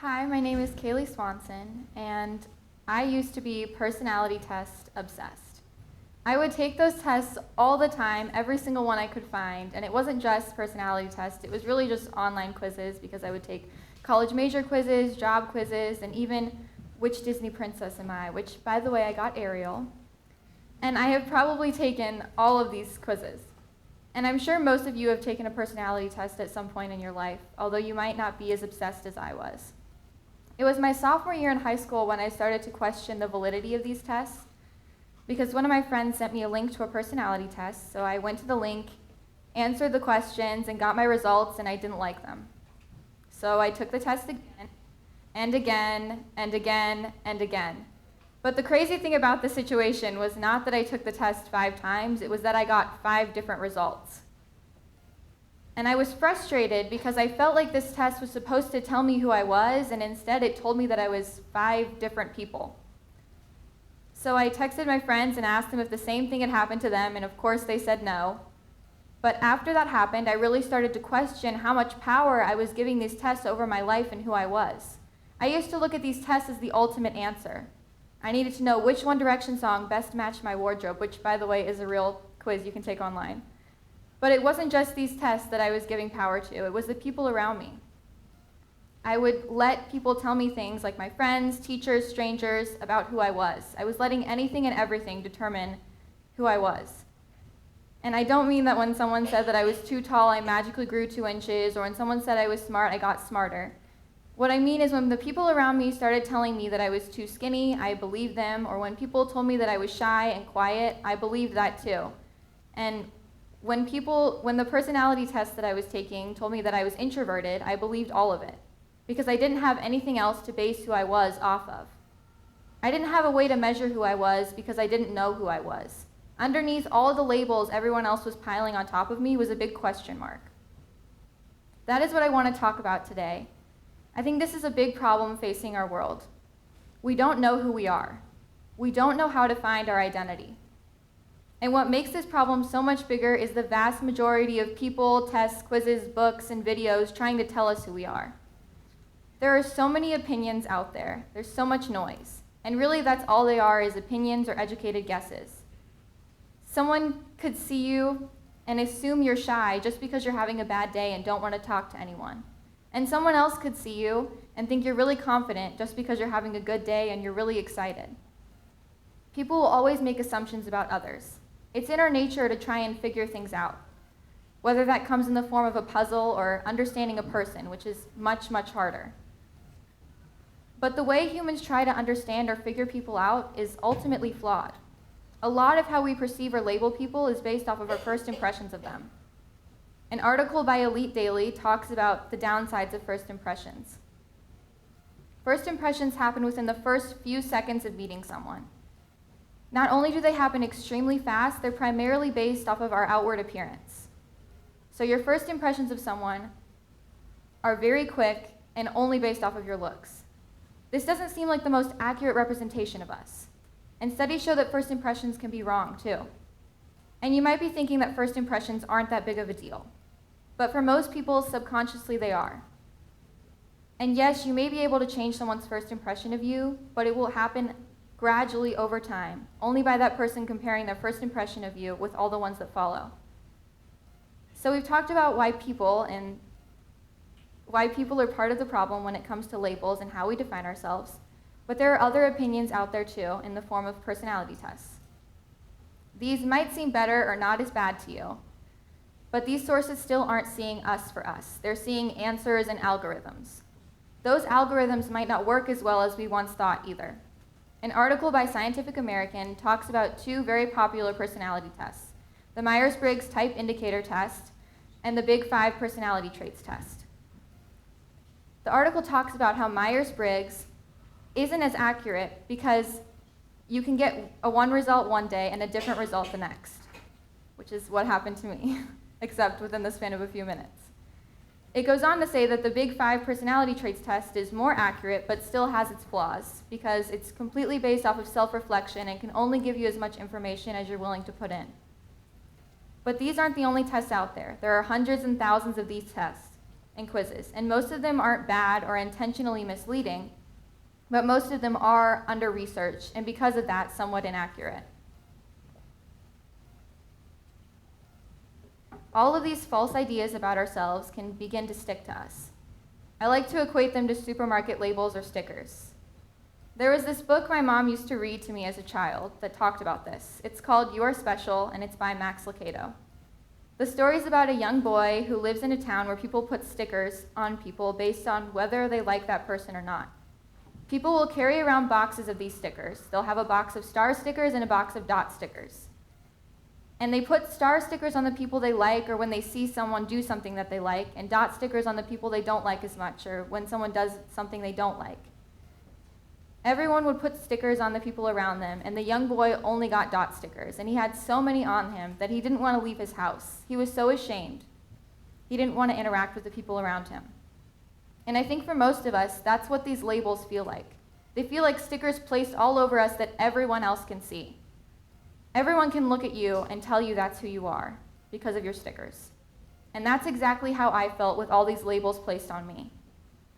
Hi, my name is Kaylee Swanson, and I used to be personality test obsessed. I would take those tests all the time, every single one I could find, and it wasn't just personality tests, it was really just online quizzes because I would take college major quizzes, job quizzes, and even which Disney princess am I, which, by the way, I got Ariel. And I have probably taken all of these quizzes. And I'm sure most of you have taken a personality test at some point in your life, although you might not be as obsessed as I was. It was my sophomore year in high school when I started to question the validity of these tests, because one of my friends sent me a link to a personality test, so I went to the link, answered the questions, and got my results, and I didn't like them. So I took the test again, and again, and again, and again. But the crazy thing about the situation was not that I took the test 5 times, it was that I got 5 different results. And I was frustrated because I felt like this test was supposed to tell me who I was, and instead it told me that I was 5 different people. So I texted my friends and asked them if the same thing had happened to them, and of course they said no. But after that happened, I really started to question how much power I was giving these tests over my life and who I was. I used to look at these tests as the ultimate answer. I needed to know which One Direction song best matched my wardrobe, which, by the way, is a real quiz you can take online. But it wasn't just these tests that I was giving power to, it was the people around me. I would let people tell me things like my friends, teachers, strangers, about who I was. I was letting anything and everything determine who I was. And I don't mean that when someone said that I was too tall, I magically grew 2 inches, or when someone said I was smart, I got smarter. What I mean is when the people around me started telling me that I was too skinny, I believed them, or when people told me that I was shy and quiet, I believed that too. And when the personality test that I was taking told me that I was introverted, I believed all of it, because I didn't have anything else to base who I was off of. I didn't have a way to measure who I was because I didn't know who I was. Underneath all of the labels everyone else was piling on top of me was a big question mark. That is what I want to talk about today. I think this is a big problem facing our world. We don't know who we are. We don't know how to find our identity. And what makes this problem so much bigger is the vast majority of people, tests, quizzes, books, and videos trying to tell us who we are. There are so many opinions out there. There's so much noise. And really that's all they are, is opinions or educated guesses. Someone could see you and assume you're shy just because you're having a bad day and don't want to talk to anyone. And someone else could see you and think you're really confident just because you're having a good day and you're really excited. People will always make assumptions about others. It's in our nature to try and figure things out, whether that comes in the form of a puzzle or understanding a person, which is much, much harder. But the way humans try to understand or figure people out is ultimately flawed. A lot of how we perceive or label people is based off of our first impressions of them. An article by Elite Daily talks about the downsides of first impressions. First impressions happen within the first few seconds of meeting someone. Not only do they happen extremely fast, they're primarily based off of our outward appearance. So your first impressions of someone are very quick and only based off of your looks. This doesn't seem like the most accurate representation of us. And studies show that first impressions can be wrong too. And you might be thinking that first impressions aren't that big of a deal. But for most people, subconsciously they are. And yes, you may be able to change someone's first impression of you, but it will happen gradually over time, only by that person comparing their first impression of you with all the ones that follow. So we've talked about why people are part of the problem when it comes to labels and how we define ourselves, but there are other opinions out there too in the form of personality tests. These might seem better or not as bad to you, but these sources still aren't seeing us for us. They're seeing answers and algorithms. Those algorithms might not work as well as we once thought either. An article by Scientific American talks about 2 very popular personality tests, the Myers-Briggs Type Indicator Test and the Big 5 Personality Traits Test. The article talks about how Myers-Briggs isn't as accurate because you can get one result one day and a different result the next, which is what happened to me, except within the span of a few minutes. It goes on to say that the Big 5 Personality Traits Test is more accurate but still has its flaws because it's completely based off of self-reflection and can only give you as much information as you're willing to put in. But these aren't the only tests out there. There are hundreds and thousands of these tests. and quizzes, and most of them aren't bad or intentionally misleading, but most of them are under-researched, and because of that, somewhat inaccurate. All of these false ideas about ourselves can begin to stick to us. I like to equate them to supermarket labels or stickers. There was this book my mom used to read to me as a child that talked about this. It's called You Are Special, and it's by Max Lucado. The story is about a young boy who lives in a town where people put stickers on people based on whether they like that person or not. People will carry around boxes of these stickers. They'll have a box of star stickers and a box of dot stickers. And they put star stickers on the people they like or when they see someone do something that they like, and dot stickers on the people they don't like as much or when someone does something they don't like. Everyone would put stickers on the people around them, and the young boy only got dot stickers, and he had so many on him that he didn't want to leave his house. He was so ashamed. He didn't want to interact with the people around him. And I think for most of us, that's what these labels feel like. They feel like stickers placed all over us that everyone else can see. Everyone can look at you and tell you that's who you are because of your stickers. And that's exactly how I felt with all these labels placed on me.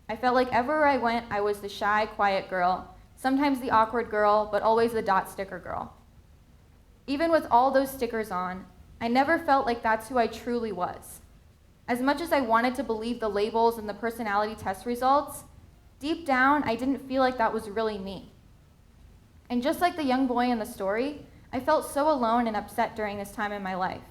I felt like everywhere I went, I was the shy, quiet girl, sometimes the awkward girl, but always the dot sticker girl. Even with all those stickers on, I never felt like that's who I truly was. As much as I wanted to believe the labels and the personality test results, deep down, I didn't feel like that was really me. And just like the young boy in the story, I felt so alone and upset during this time in my life.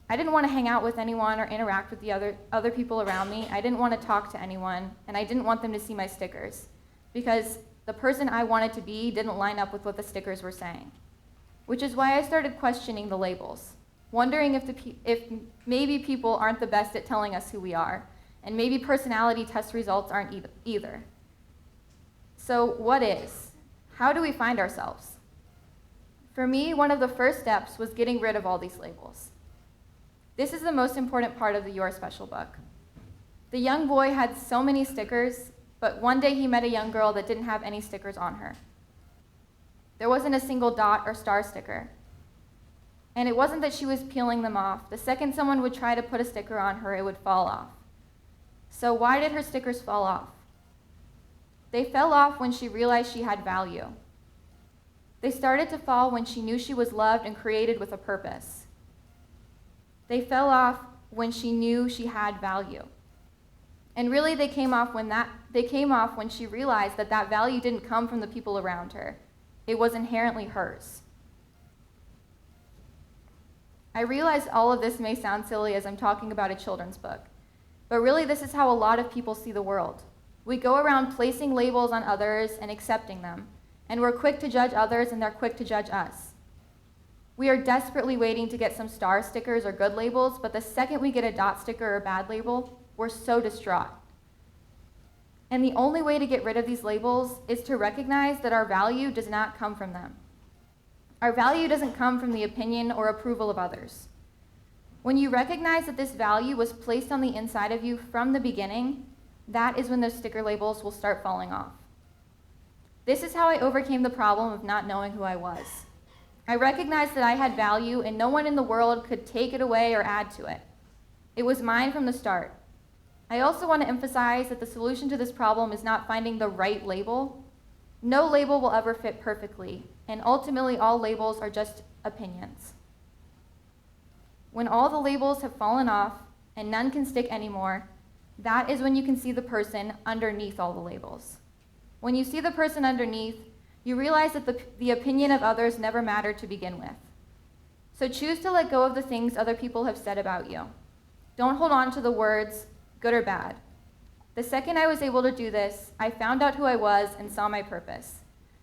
I didn't want to hang out with anyone or interact with the other people around me. I didn't want to talk to anyone, and I didn't want them to see my stickers because the person I wanted to be didn't line up with what the stickers were saying. Which is why I started questioning the labels, wondering if maybe people aren't the best at telling us who we are, and maybe personality test results aren't either. So what is? How do we find ourselves? For me, one of the first steps was getting rid of all these labels. This is the most important part of the You Are Special book. The young boy had so many stickers, but one day he met a young girl that didn't have any stickers on her. There wasn't a single dot or star sticker. And it wasn't that she was peeling them off. The second someone would try to put a sticker on her, it would fall off. So why did her stickers fall off? They fell off when she realized she had value. They started to fall when she knew she was loved and created with a purpose. They fell off when she knew she had value. And really they came off when she realized that that value didn't come from the people around her. It was inherently hers. I realize all of this may sound silly as I'm talking about a children's book, but really this is how a lot of people see the world. We go around placing labels on others and accepting them. And we're quick to judge others, and they're quick to judge us. We are desperately waiting to get some star stickers or good labels, but the second we get a dot sticker or a bad label, we're so distraught. And the only way to get rid of these labels is to recognize that our value does not come from them. Our value doesn't come from the opinion or approval of others. When you recognize that this value was placed on the inside of you from the beginning, that is when those sticker labels will start falling off. This is how I overcame the problem of not knowing who I was. I recognized that I had value and no one in the world could take it away or add to it. It was mine from the start. I also want to emphasize that the solution to this problem is not finding the right label. No label will ever fit perfectly, and ultimately all labels are just opinions. When all the labels have fallen off and none can stick anymore, that is when you can see the person underneath all the labels. When you see the person underneath, you realize that the opinion of others never mattered to begin with. So choose to let go of the things other people have said about you. Don't hold on to the words, good or bad. The second I was able to do this, I found out who I was and saw my purpose.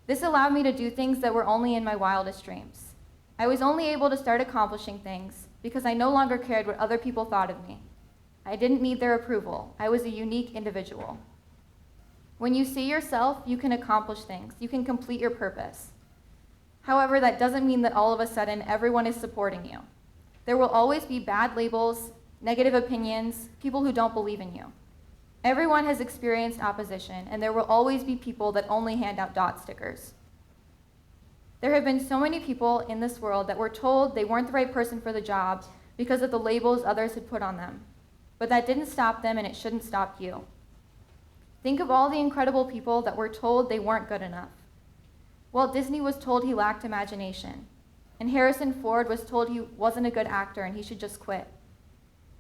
This allowed me to do things that were only in my wildest dreams. I was only able to start accomplishing things because I no longer cared what other people thought of me. I didn't need their approval. I was a unique individual. When you see yourself, you can accomplish things. You can complete your purpose. However, that doesn't mean that all of a sudden everyone is supporting you. There will always be bad labels, negative opinions, people who don't believe in you. Everyone has experienced opposition, and there will always be people that only hand out dot stickers. There have been so many people in this world that were told they weren't the right person for the job because of the labels others had put on them. but that didn't stop them, and it shouldn't stop you. Think of all the incredible people that were told they weren't good enough. Walt Disney was told he lacked imagination, and Harrison Ford was told he wasn't a good actor and he should just quit.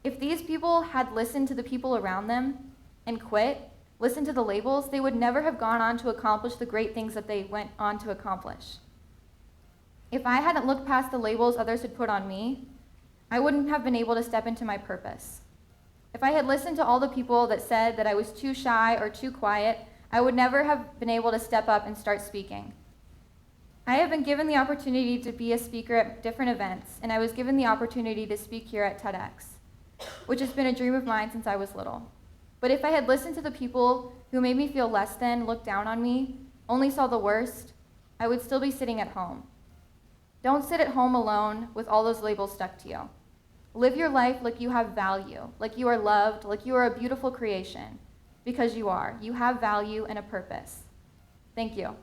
If these people had listened to the people around them and quit, listened to the labels, they would never have gone on to accomplish the great things that they went on to accomplish. If I hadn't looked past the labels others had put on me, I wouldn't have been able to step into my purpose. If I had listened to all the people that said that I was too shy or too quiet, I would never have been able to step up and start speaking. I have been given the opportunity to be a speaker at different events, and I was given the opportunity to speak here at TEDx, which has been a dream of mine since I was little. But if I had listened to the people who made me feel less than, looked down on me, only saw the worst, I would still be sitting at home. Don't sit at home alone with all those labels stuck to you. Live your life like you have value, like you are loved, like you are a beautiful creation, because you are. You have value and a purpose. Thank you.